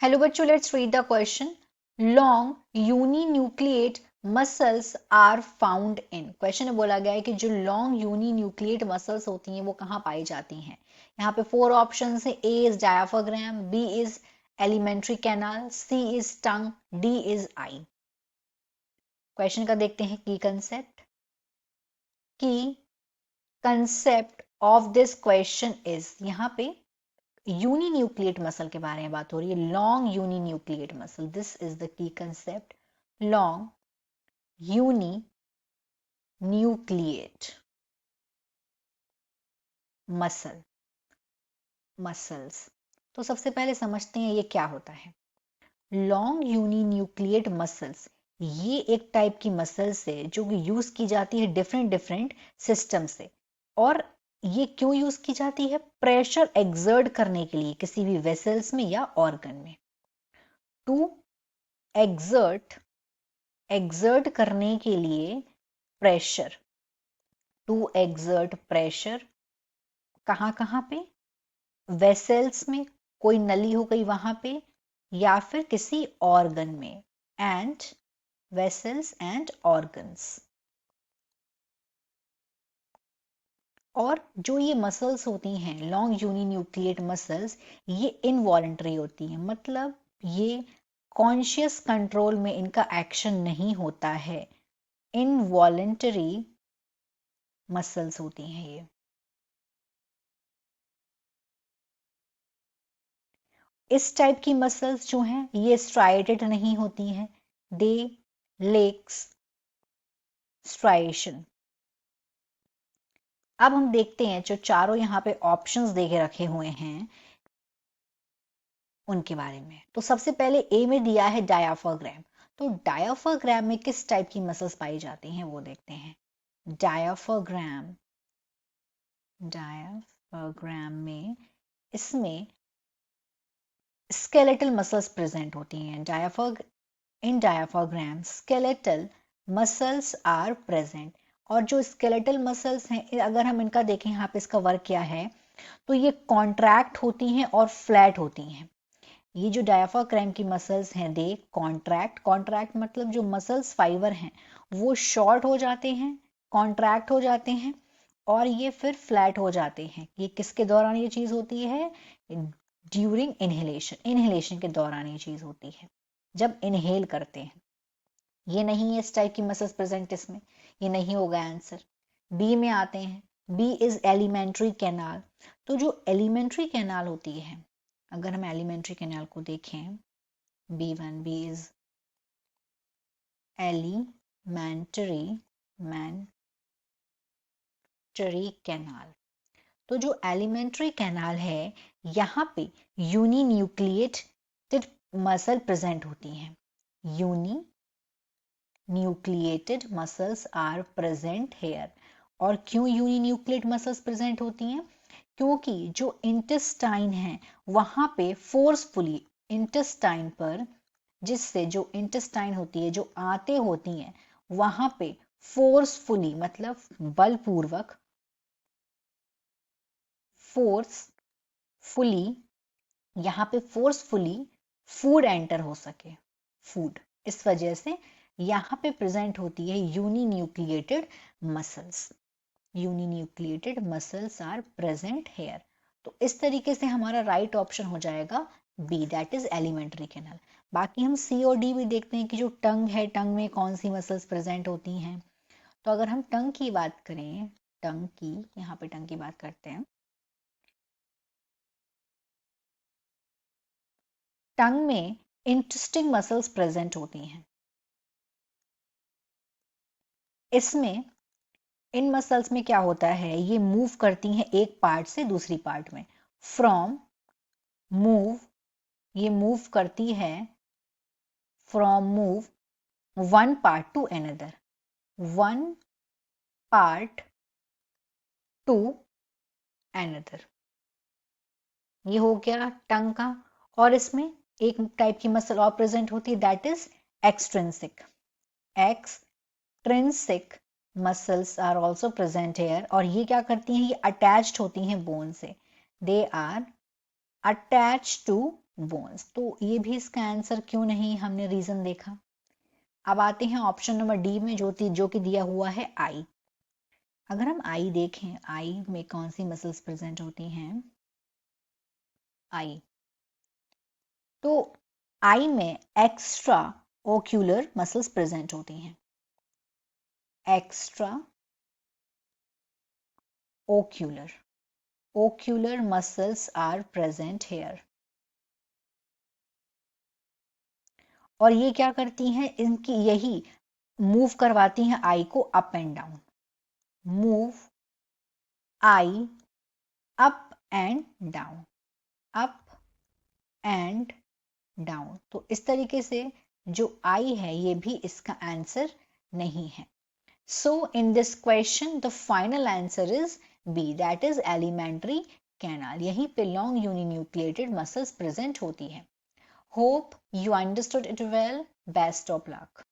Hello बच्चों, let's read the question. Long uninucleate muscles are found in. Question में बोला गया है कि जो लॉन्ग यूनिन्यूक्लिएट मसल्स होती हैं वो कहाँ पाई जाती हैं। यहाँ पे 4 ऑप्शन है। A is diaphragm, B is alimentary canal, C is tongue, D is eye. Question का देखते हैं key concept. Key concept of this question is, यहाँ पे यूनिन्यूक्लिएट मसल के बारे में बात हो रही है। Long uninucleate muscle, this is the key concept. Long uninucleate muscles. तो सबसे पहले समझते हैं ये क्या होता है। लॉन्ग यूनिन्यूक्लिएट मसल्स ये एक टाइप की मसल्स है जो कि यूज की जाती है डिफरेंट डिफरेंट सिस्टम से। और ये क्यों यूज की जाती है? प्रेशर एक्सर्ट करने के लिए किसी भी वेसल्स में या ऑर्गन में। टू एक्सर्ट करने के लिए प्रेशर, टू एक्सर्ट प्रेशर कहाँ कहाँ पे? वेसल्स में, कोई नली हो गई वहां पे, या फिर किसी ऑर्गन में। And vessels and organs. और जो ये मसल्स होती हैं लॉन्ग यूनिन्यूक्लिएट मसल्स, ये इनवॉलेंटरी होती हैं। मतलब ये कॉन्शियस कंट्रोल में इनका एक्शन नहीं होता है। इनवॉलेंटरी मसल्स होती हैं ये। इस टाइप की मसल्स जो हैं ये स्ट्राइटेड नहीं होती हैं। दे लेक्स स्ट्राइएशन। अब हम देखते हैं जो चारों यहाँ पे ऑप्शंस दे के रखे हुए हैं उनके बारे में। तो सबसे पहले ए में दिया है डायाफ्राम। तो डायाफ्राम में किस टाइप की मसल्स पाई जाती हैं वो देखते हैं। डायाफ्राम डायाफ्राम में इसमें स्केलेटल मसल्स प्रेजेंट होती हैं। In diaphragm skeletal muscles are present. और जो स्केलेटल मसल्स हैं, अगर हम इनका देखें यहाँ पे इसका वर्क क्या है, तो ये कॉन्ट्रैक्ट होती हैं और फ्लैट होती हैं। ये जो डायाफ्राम की मसल्स हैं दे कॉन्ट्रैक्ट मतलब जो मसल्स फाइबर हैं वो शॉर्ट हो जाते हैं, कॉन्ट्रैक्ट हो जाते हैं, और ये फिर फ्लैट हो जाते हैं। ये किसके दौरान ये चीज होती है? ड्यूरिंग इनहेलेशन के दौरान ये चीज होती है, जब इनहेल करते हैं। ये नहीं है इस टाइप की मसल्स प्रेजेंट इसमें, ये नहीं होगा आंसर। बी में आते हैं। B is alimentary canal. तो जो एलिमेंट्री कैनाल होती है, अगर हम एलिमेंट्री कैनाल को देखें, बी इज एलिमेंट्री कैनाल। तो जो एलिमेंट्री कैनाल है यहाँ पे यूनिन्यूक्लिएटेड मसल प्रेजेंट होती हैं। Uninucleated muscles are present here. और क्यों यूनिन्यूक्लिएट मसल्स प्रेजेंट होती हैं? क्योंकि जो इंटेस्टाइन है वहां पे फोर्सफुली इंटेस्टाइन पर, जिससे जो इंटेस्टाइन होती है, जो आंतें होती हैं, वहां पे फोर्सफुली मतलब बलपूर्वक, फोर्सफुली यहाँ पे फोर्सफुली फूड एंटर हो सके, फूड। इस वजह से यहाँ पे प्रेजेंट होती है uninucleated muscles. Uninucleated muscles are present here. तो इस तरीके से हमारा राइट ऑप्शन हो जाएगा B, that is alimentary canal. बाकी हम सी और डी भी देखते हैं कि जो टंग है, टंग में कौन सी मसल्स प्रेजेंट होती हैं। तो अगर हम टंग की बात करें, टंग की, यहाँ पे टंग की बात करते हैं। टंग में इंटरेस्टिंग मसल्स प्रेजेंट होती हैं। इसमें इन मसल्स में क्या होता है, ये मूव करती हैं एक पार्ट से दूसरी पार्ट में। फ्रॉम मूव, ये मूव करती है from move one part two another, one part two another. ये हो गया टंग का। और इसमें एक टाइप की मसल और प्रेजेंट होती है, that is extrinsic. Extrinsic muscles are also present here. और ये क्या करती हैं? ये अटैच्ड होती हैं बोन से। They are attach to bones. तो ये भी इसका आंसर क्यों नहीं, हमने रीजन देखा। अब आते हैं ऑप्शन नंबर डी में जो कि दिया हुआ है आई। अगर हम आई देखें, आई में कौन सी मसल्स प्रेजेंट होती हैं, आई, तो आई में एक्स्ट्रा ओक्यूलर मसल्स प्रेजेंट होती हैं। Extra ocular muscles are present here। और ये क्या करती हैं, इनकी यही मूव करवाती हैं आई को up and down. Move I up and down, up and down. तो इस तरीके से जो आई है ये भी इसका आंसर नहीं है। So in this question the final answer is B, that is alimentary canal। यहीं पे long uninucleated muscles present होती है। Hope you understood it well. Best of luck।